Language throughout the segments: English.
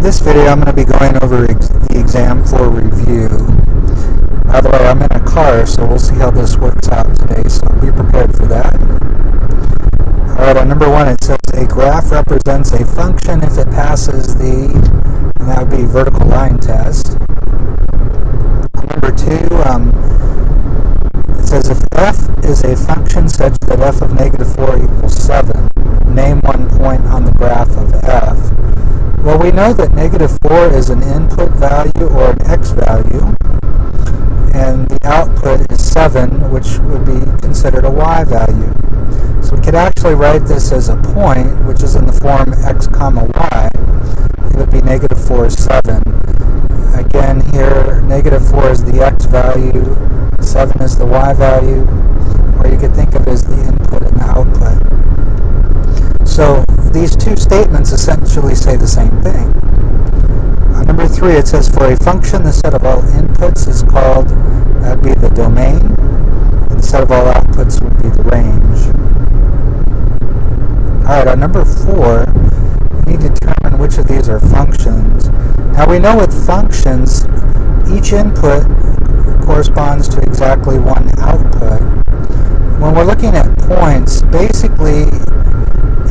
this video I'm going to be going over the exam for review. By the way, I'm in a car, so we'll see how this works out today, so be prepared for that. Alright, on number 1 it says a graph represents a function if it passes the, and that would be vertical line test. Number 2, it says if f is a function such that f of negative 4 equals 7, name one point on the graph of f. Well, we know that negative 4 is an input value or an x value, and the output is 7, which would be considered a y value. So we could actually write this as a point, which is in the form x comma y. It would be negative 4 is 7. Again, here, negative 4 is the x value, 7 is the y value, or you could think of it as the input and the output. So these two statements essentially say the same thing. Number 3, it says for a function, the set of all inputs is called, that would be the domain, and the set of all outputs would be the range. Alright, on number 4, we need to determine which of these are functions. Now we know with functions, each input corresponds to exactly one output. When we're looking at points, basically,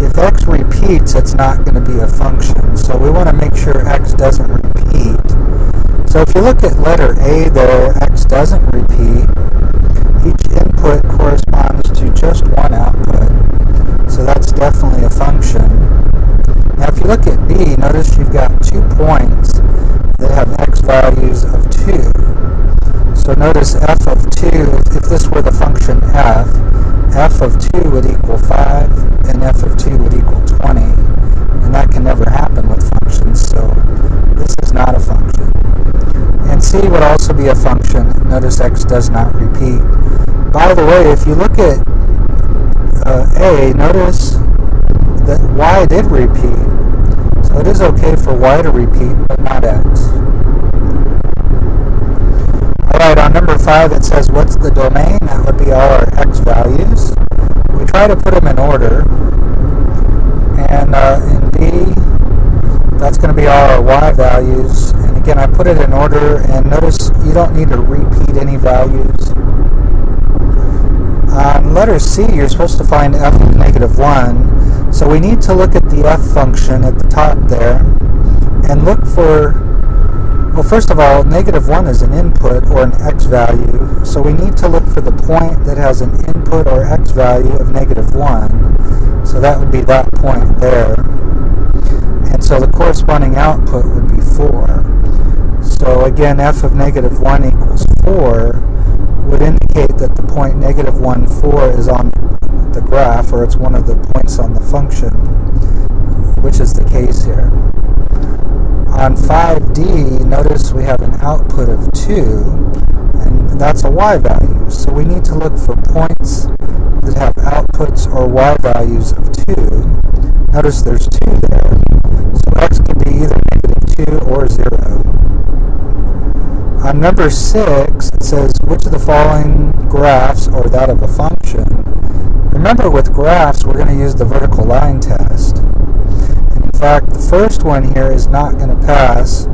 if x repeats, it's not going to be a function. So we want to make sure x doesn't repeat. So if you look at letter A there, x doesn't repeat. Each input corresponds to just one output. So that's definitely a function. Now if you look at B, notice you've got 2 points that have x values of 2. So notice f of 2, if this were the function f of 2 would equal 5, and f of 2 would equal 20. And that can never happen with functions, so this is not a function. And C would also be a function. Notice x does not repeat. By the way, if you look at A, notice that y did repeat. So it is okay for y to repeat, but not x. Alright, on number 5 it says what's the domain? That would be all our x values. We try to put them in order. And in B, that's going to be all our y values. And again, I put it in order, and notice you don't need to repeat any values. On letter C, you're supposed to find f of negative 1. So we need to look at the f function at the top there and look for, well, first of all, negative 1 is an input or an x value. So we need to look for the point that has an input or x value of negative 1. So that would be that point there. And so the corresponding output would be 4. So again, f of negative 1 equals 4 would indicate that the point negative 1, 4 is on the graph, or it's one of the points on the function, which is the case here. On 5D, notice we have an output of 2, and that's a y value. So we need to look for points that have outputs or y values of 2. Notice there's 2 there. So x can be either negative 2 or 0. On number 6, it says, which of the following graphs or that of a function? Remember, with graphs, we're going to use the vertical line test. And in fact, the first one here is not going to pass.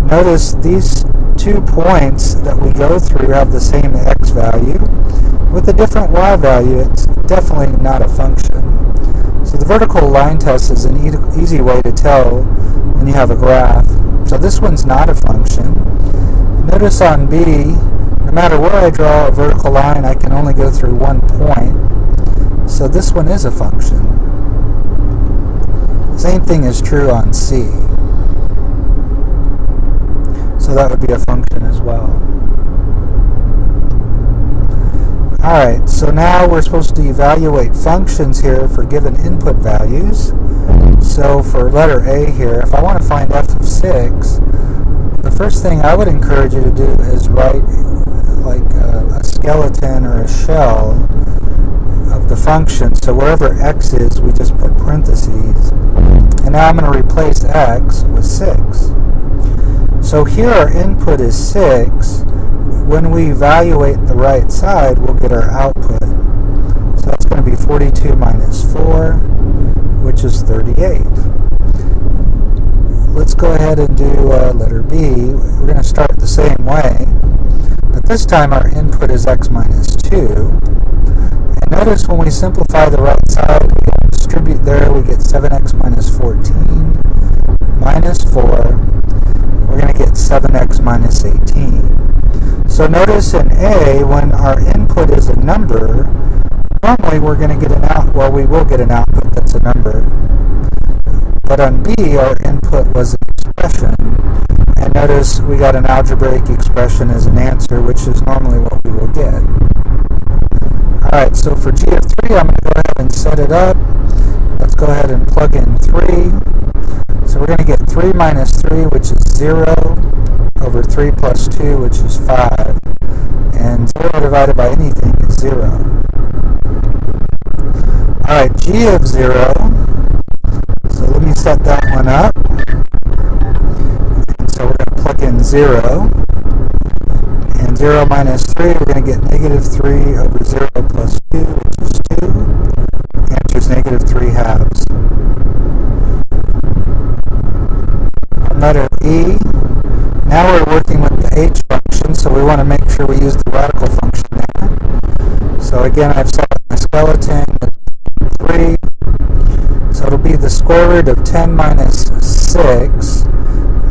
Notice these 2 points that we go through have the same x value. With a different y value, it's definitely not a function. So the vertical line test is an easy way to tell when you have a graph. So this one's not a function. Notice on B, no matter where I draw a vertical line, I can only go through one point. So this one is a function. Same thing is true on C. So that would be a function as well. Alright, so now we're supposed to evaluate functions here for given input values. So for letter A here, if I want to find f of 6, the first thing I would encourage you to do is write like a skeleton or a shell of the function. So wherever x is, we just put parentheses. And now I'm going to replace x with 6. So here our input is 6. When we evaluate the right side, we'll get our output. So that's going to be 42 minus 4, which is 38. let's go ahead and do letter B. We're going to start the same way, but this time our input is x minus 2. And notice when we simplify the right side, we distribute there, we get 7x minus 14 minus 4. We're going to get 7x minus 18. So notice in A, when our input is a number, normally we're going to get we will get an output that's a number. But on B, our input was an expression. And notice we got an algebraic expression as an answer, which is normally what we will get. Alright, so for G of 3, I'm going to go ahead and set it up. Let's go ahead and plug in 3. So we're going to get 3 minus 3, which is 0, over 3 plus 2, which is 5. And 0 divided by anything is 0. Alright, G of 0. So let me set that one up. And so we're going to plug in 0. And 0 minus 3, we're going to get negative 3 over 0 plus 2, which is 2. Answer is negative 3 halves. On letter E, now we're working with the h function, so we want to make sure we use the radical function there. So again, I've set up my skeleton with 3. So it'll be the square root of 10 minus 6.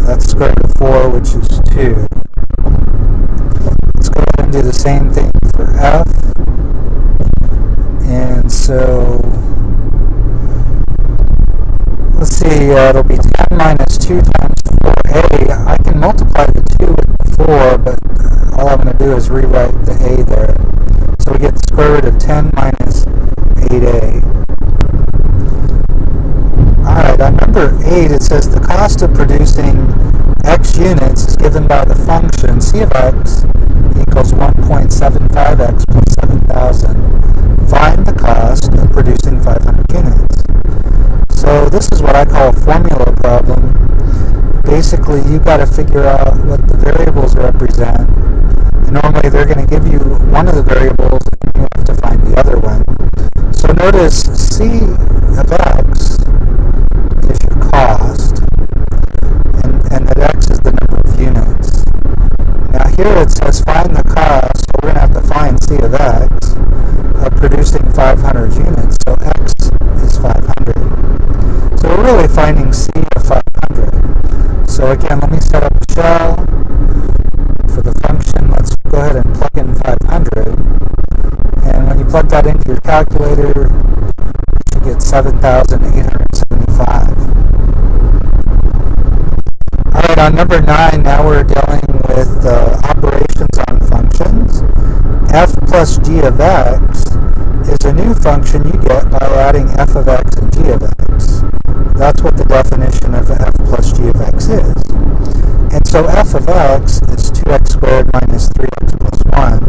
That's square root of 4, which is 2. Let's go ahead and do the same thing for F. And so, let's see, it'll be 10 minus 2 times 4a. I can multiply the 2 with the 4, but all I'm going to do is rewrite the a there. So we get the square root of 10 minus 8a. Alright, on number 8, it says the cost of producing x units is given by the function c of x equals 1.75x plus 7,000. Find the cost of producing 500 units. So this is what I call a formula problem. Basically, you've got to figure out what the variables represent. And normally they're going to give you one of the variables and you have to find the other one. So notice c of x is your cost, and that x is the number of units. Now here it says find the cost, so we're going to have to find c of x of producing 500 units, so x is 500. So we're really finding c of 500. So again, let me set up the shell. For the function, let's go ahead and plug in 500. And when you plug that into your calculator, you get 7,875. Alright, on number 9, now we're dealing with operations on functions. F plus g of x is a new function you get by adding f of x and g of x. That's what the definition of f plus g of x is. And so f of x is 2x squared minus 3x plus 1.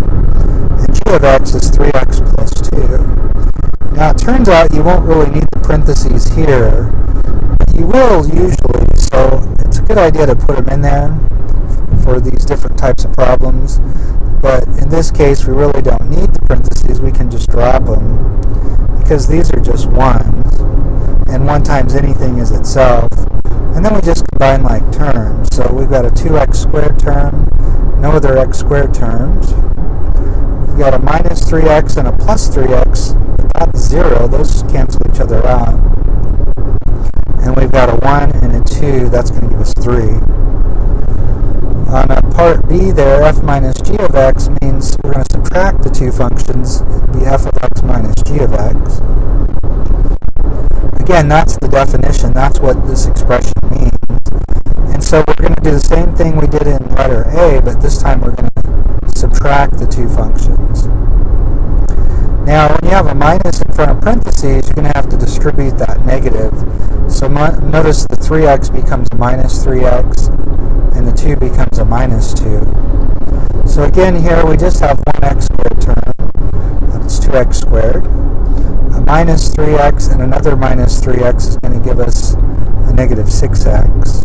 And g of x is 3x plus 2. Now it turns out you won't really need the parentheses here. You will usually, so it's a good idea to put them in there for these different types of problems. But in this case, we really don't need the parentheses. We can just drop them because these are just 1s. And 1 times anything is itself. And then we just combine like terms. So we've got a 2x squared term, no other x squared terms. We've got a minus 3x and a plus 3x. That's 0. Those cancel each other out. And we've got a 1 and a 2. That's going to give us 3. On part B there, f minus g of x means we're going to subtract the two functions. It would be f of x minus g of x. Again, that's the definition. That's what this expression means. And so we're going to do the same thing we did in letter A, but this time we're going to subtract the two functions. Now, when you have a minus in front of parentheses, you're going to have to distribute that negative. So notice the 3x becomes a minus 3x, and the 2 becomes a minus 2. So again, here we just have one x squared term. That's 2x squared. A minus 3x and another minus 3x is going to give us a negative 6x.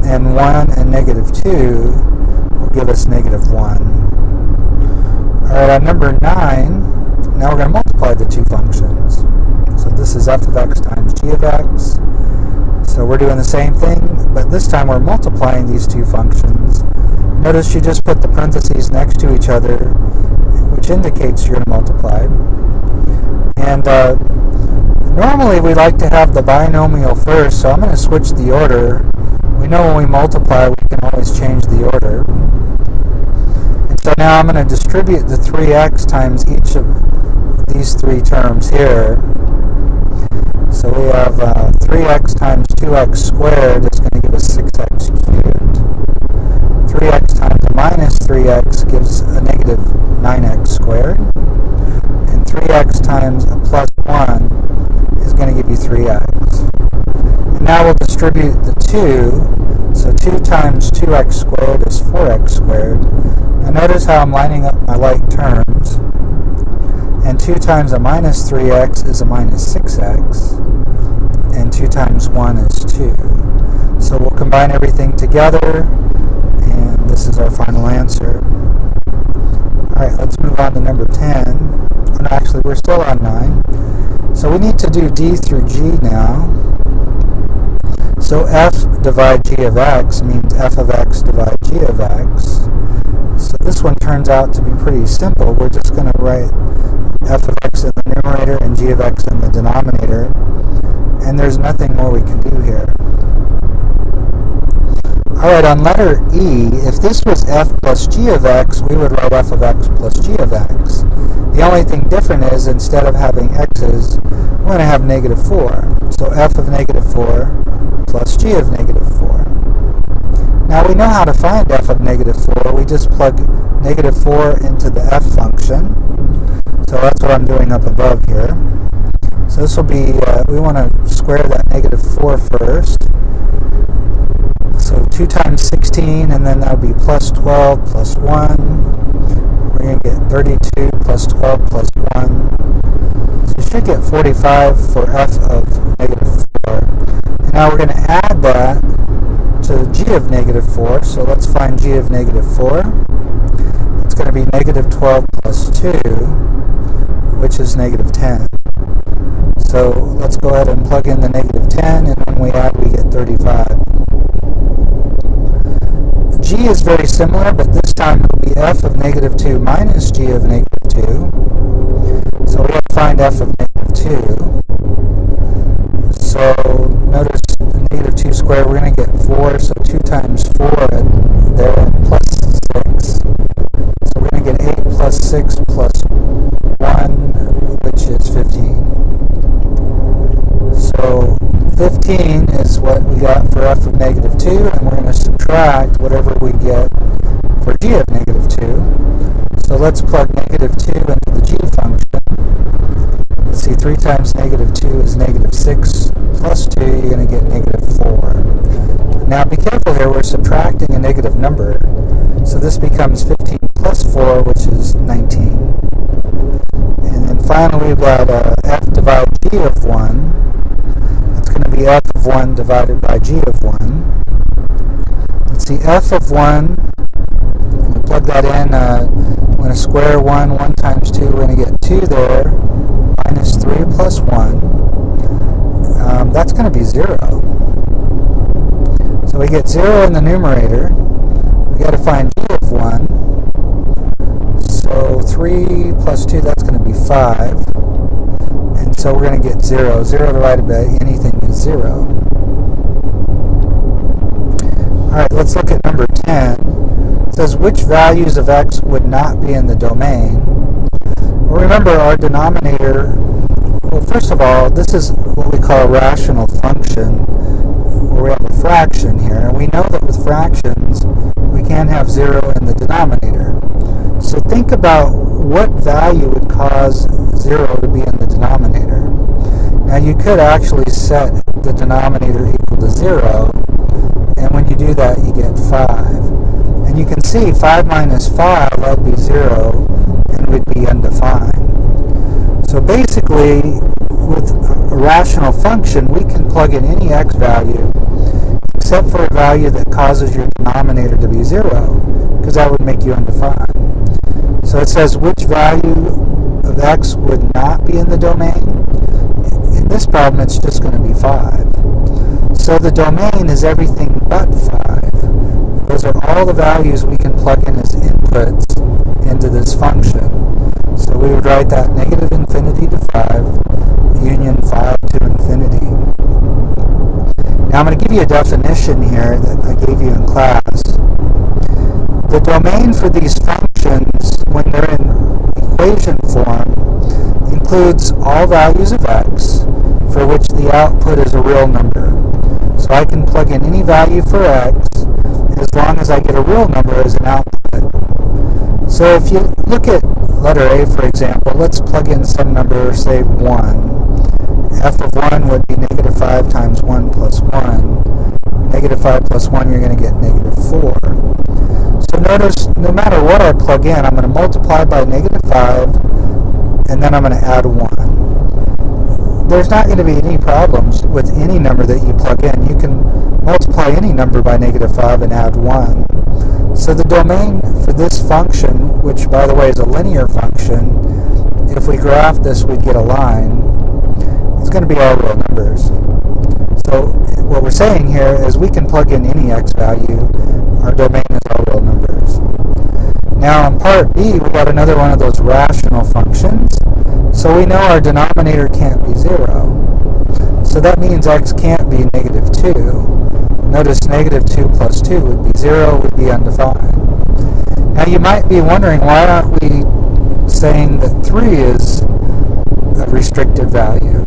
And 1 and negative 2 will give us negative 1. Alright, on number 9, now we're going to multiply the two functions. So this is f of x times g of x. So we're doing the same thing, but this time we're multiplying these two functions. Notice you just put the parentheses next to each other, which indicates you're going to multiply. And normally we like to have the binomial first, so I'm going to switch the order. We know when we multiply we can always change the order. And so now I'm going to distribute the 3x times each of these three terms here. So we have 3x times 2x squared is going to give us 6x cubed. 3x times a minus 3x gives a negative 9x squared. And 3x times a plus 1 is going to give you 3x. And now we'll distribute the 2. So 2 times 2x squared is 4x squared. Now notice how I'm lining up my like terms. And 2 times a minus 3x is a minus 6x. And 2 times 1 is 2. So we'll combine everything together, and this is our final answer. Alright, let's move on to number 10. Oh, no, actually, we're still on 9. So we need to do d through g now. So f divide g of x means f of x divide g of x. So this one turns out to be pretty simple. We're just going to write f of x in the numerator and g of x in the denominator, and there's nothing more we can do here. Alright, on letter E, if this was f plus g of x, we would write f of x plus g of x. The only thing different is, instead of having x's, we're going to have negative 4. So f of negative 4 plus g of negative 4. Now we know how to find f of negative 4. We just plug negative 4 into the f function. So that's what I'm doing up above here. So this will be, we want to square that negative 4 first. So 2 times 16, and then that would be plus 12 plus 1. We're going to get 32 plus 12 plus 1. So you should get 45 for f of negative 4. And now we're going to add that to g of negative 4. So let's find g of negative 4. It's going to be negative 12 plus 2, which is negative 10. So let's go ahead and plug in the negative 10, and when we add, we get 35. G is very similar, but this time it will be f of negative 2 minus g of negative 2. So we have to find f of negative 2. So notice negative 2 squared, we're going to get 4, so 2 times 4 there, plus 6. So we're going to get 8 plus 6 plus 1, which is 15. So 15 is what we got for f of negative 2, and we're going to subtract whatever we get for g of negative 2. So let's plug negative 2 into the g function. Let's see, 3 times negative 2 is negative 6 plus 2, you're going to get negative 4. Now be careful here, we're subtracting a negative number. So this becomes 15 plus 4, which is 19. And then finally we've got f divided g of 1. Going to be f of 1 divided by g of 1. Let's see, f of 1, we plug that in, we're going to square 1, 1 times 2, we're going to get 2 there, minus 3 plus 1. That's going to be 0. So we get 0 in the numerator. We got to find g of 1. So 3 plus 2, that's going to be 5. And so we're going to get 0. 0 divided by anything is 0. Alright, let's look at number 10. It says, which values of x would not be in the domain? Well, remember our denominator, well, first of all, this is what we call a rational function, where we have a fraction here. And we know that with fractions, we can't have 0 in the denominator. So think about what value would cause 0 to be in the denominator. Now you could actually set the denominator equal to 0, and when you do that you get 5. And you can see 5 minus 5, that would be 0, and would be undefined. So basically, with a rational function, we can plug in any x value except for a value that causes your denominator to be 0, because that would make you undefined. So it says which value of x would not be in the domain. In this problem, it's just going to be 5. So the domain is everything but 5. Those are all the values we can plug in as inputs into this function. So we would write that negative infinity to 5, union 5 to infinity. Now I'm going to give you a definition here that I gave you in class. The domain for these functions, when they're in equation form, includes all values of x for which the output is a real number. So I can plug in any value for x as long as I get a real number as an output. So if you look at letter A, for example, let's plug in some number, say 1. F of 1 would be negative 5 times 1 plus 1. Negative 5 plus 1, you're going to get negative 4. So notice, no matter what I plug in, I'm going to multiply by negative 5, and then I'm going to add 1. There's not going to be any problems with any number that you plug in. You can multiply any number by negative 5 and add 1. So the domain for this function, which by the way is a linear function, if we graph this we'd get a line, it's going to be all real numbers. So what we're saying here is we can plug in any x value. Our domain is all real numbers. Now in part B, we got another one of those rational functions. So we know our denominator can't be 0. So that means x can't be negative 2. Notice negative 2 plus 2 would be 0, would be undefined. Now you might be wondering, why aren't we saying that 3 is a restricted value?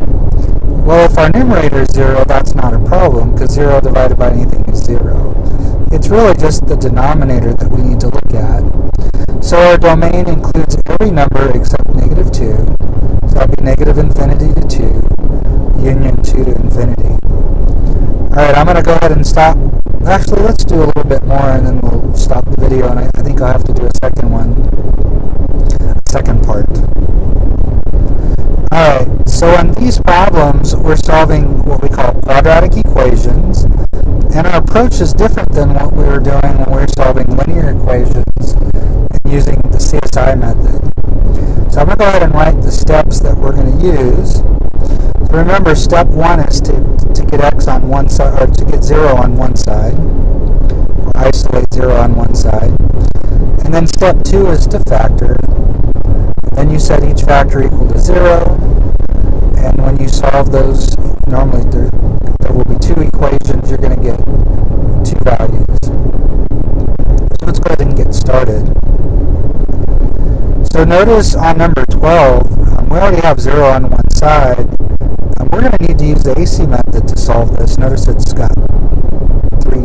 Well, if our numerator is 0, that's not a problem, because 0 divided by anything is 0. It's really just the denominator that we need to look at. So our domain includes every number except negative 2. So that would be negative infinity to 2, union 2 to infinity. Alright, I'm going to go ahead and stop. Actually, let's do a little bit more and then we'll stop the video, and I think I'll have to do a second part. Alright, so in these problems, we're solving what we call quadratic equations, and our approach is different than what we were doing when we were solving linear equations and using the CSI method. So I'm going to go ahead and write the steps that we're going to use. So remember, step 1 is to get x on one side, or to get 0 on one side, or isolate 0 on one side. And then step 2 is to factor. Then you set each factor equal to 0, and when you solve those, normally there will be 2 equations, you're going to get 2 values. So let's go ahead and get started. So notice on number 12, we already have 0 on one side. We're going to need to use the AC method to solve this. Notice it's got 3,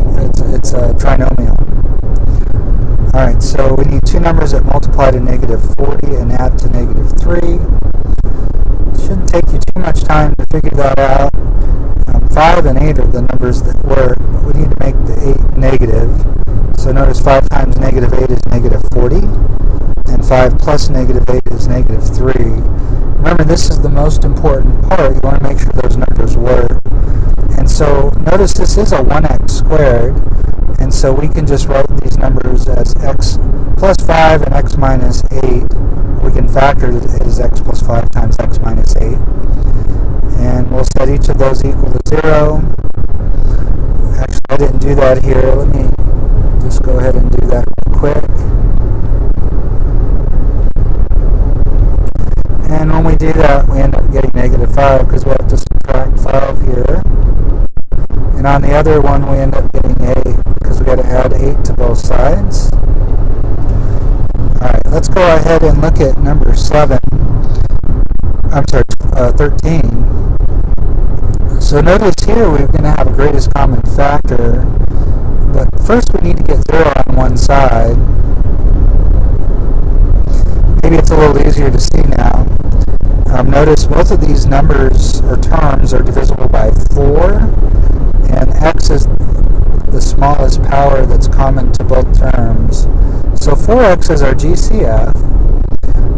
it's a trinomial. Alright, so we need 2 numbers that multiply to negative 40 and add to negative 3. It shouldn't take you too much time to figure that out. 5 and 8 are the numbers that work, but we need to make the 8 negative. So notice 5 times negative 8 is negative 40, and 5 plus negative 8 is negative 3. Remember, this is the most important part. You want to make sure those numbers work. And so notice this is a 1x squared, and so we can just write these numbers as x plus 5 and x minus 8. We can factor it as x plus 5 times x minus 8. And we'll set each of those equal to 0. Actually, I didn't do that here. Let me just go ahead and do that real quick. And when we do that, we end up getting negative 5 because we have to subtract 5 here. And on the other one, we end up getting 8 because we got to add 8 to both sides. Alright, let's go ahead and look at number 13. So notice here we're going to have a greatest common factor, but first we need to get 0 on one side. Maybe it's a little easier to see now. Notice both of these numbers or terms are divisible by 4, and x is the smallest power that's common to both terms. So 4x is our GCF,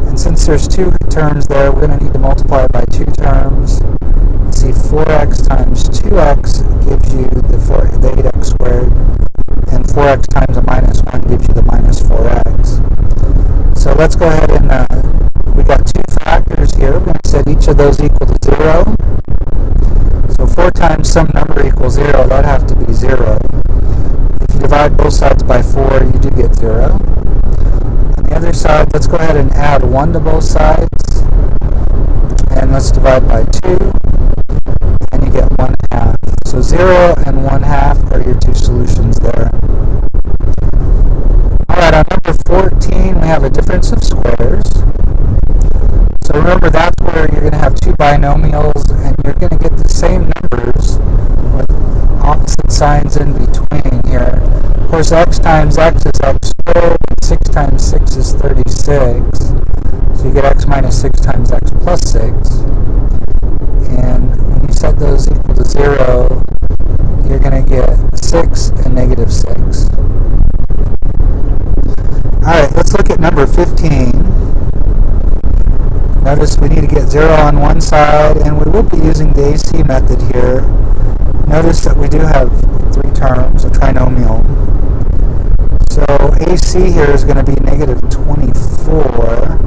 and since there's 2 terms there, we're going to need to multiply by 2 terms. See, 4x times 2x gives you the 8x squared, and 4x times a minus 1 gives you the minus 4x. So let's go ahead and, we got 2 factors here. We're going to set each of those equal to 0. So 4 times some number equals 0, that'd have to be 0. If you divide both sides by 4, you do get 0. On the other side, let's go ahead and add 1 to both sides. And let's divide by 2. And you get 1/2. So 0 and 1/2 are your two solutions there. Alright, on number 14, we have a difference of squares. So remember, that's where you're going to have two binomials, and you're going to get the same numbers with opposite signs in between here. Of course, x times x is x squared, 6 times 6 is 36. So you get x minus 6 times x plus 6. And when you set those equal to 0, you're going to get 6 and negative 6. Alright, let's look at number 15. Notice we need to get 0 on one side, and we will be using the AC method here. Notice that we do have 3 terms, a trinomial. So AC here is going to be negative 24,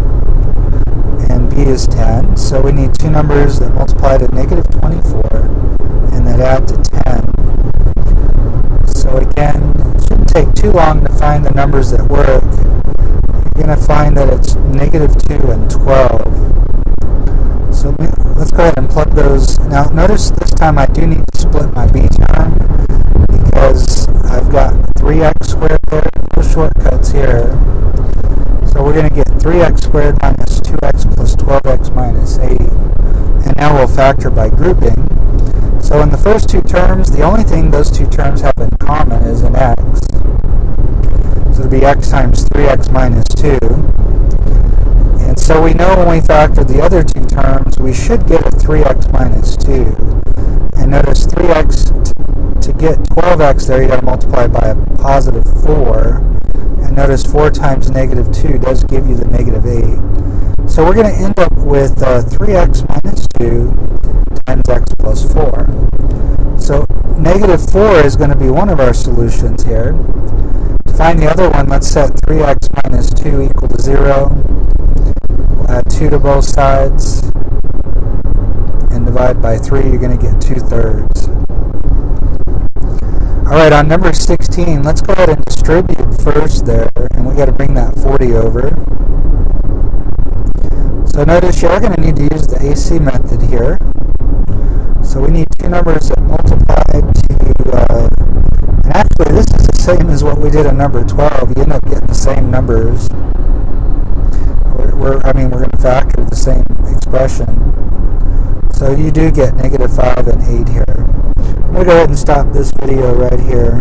and B is 10. So we need two numbers that multiply to negative 24, and that add to 10. So again, it shouldn't take too long to find the numbers that work. You're going to find that it's negative 2 and 12. So let's go ahead and plug those. Now notice this time I do need to split my b term because I've got 3x squared there. No shortcuts here. So we're going to get 3x squared minus 2x plus 12x minus 8. And now we'll factor by grouping. So in the first two terms, the only thing those two terms have in common is an x. So it'll be x times 3x minus 2. And so we know when we factor the other two terms, we should get a 3x minus 2. And notice 3x, to get 12x there, you got to multiply by a positive 4. And notice 4 times negative 2 does give you the negative 8. So we're going to end up with 3x minus 2 times x plus 4. So negative 4 is going to be one of our solutions here. To find the other one, let's set 3x minus 2 equal to 0. We'll add 2 to both sides. And divide by 3, you're going to get 2/3. Alright, on number 16, let's go ahead and distribute first there. And we got to bring that 40 over. So notice you are going to need to use the AC method here. So we need two numbers that multiply to, and actually this is the same as what we did in number 12. You end up getting the same numbers. We're going to factor the same expression. So you do get negative 5 and 8 here. I'm going to go ahead and stop this video right here.